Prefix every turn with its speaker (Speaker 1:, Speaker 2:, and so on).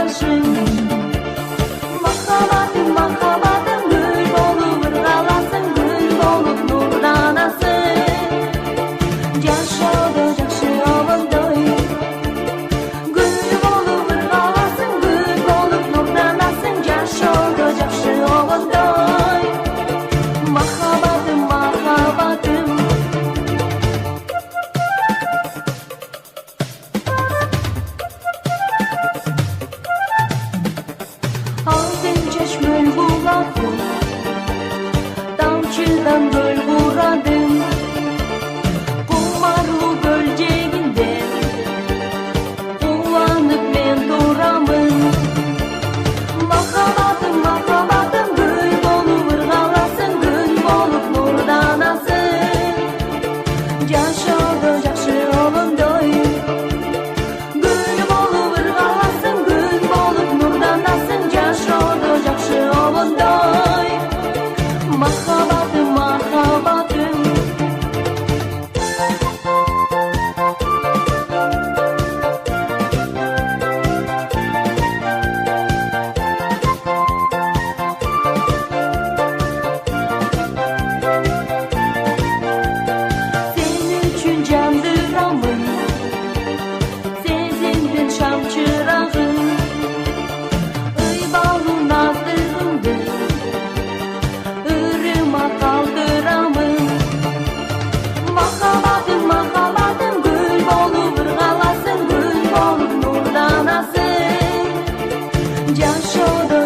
Speaker 1: жашың. Махаббатым, махаббатым, гүл болып ырғаласың, гүл болып нұрланасың. Жашауды жақсы обондой, гүл болып ырғаласың, гүл болып нұрланасың. Жашауды жақсы обондой, махаббатым, махаббатым. Aldın çeşmel buladın, damçıdan göl buradın. Kumarlı bölgeğinde ulanıp ben duramın. Makabatım, makabatım, gül bolup ırgalasın, gül bolup nurdanasın. Yaşadı жақсы обондой, gül bolup ırgalasın, gül bolup nurdanasın. Yaşadı жақсы обондой, махаббатым, махаббатым. Sen üçün candıramın, sezindin şam çırağı. Iybalı nazdırımdı, ırıma kaldıramın. Makabatım, makabatım, gül bolup ırgalasın, gül bolup nurdanasın. Yaşadı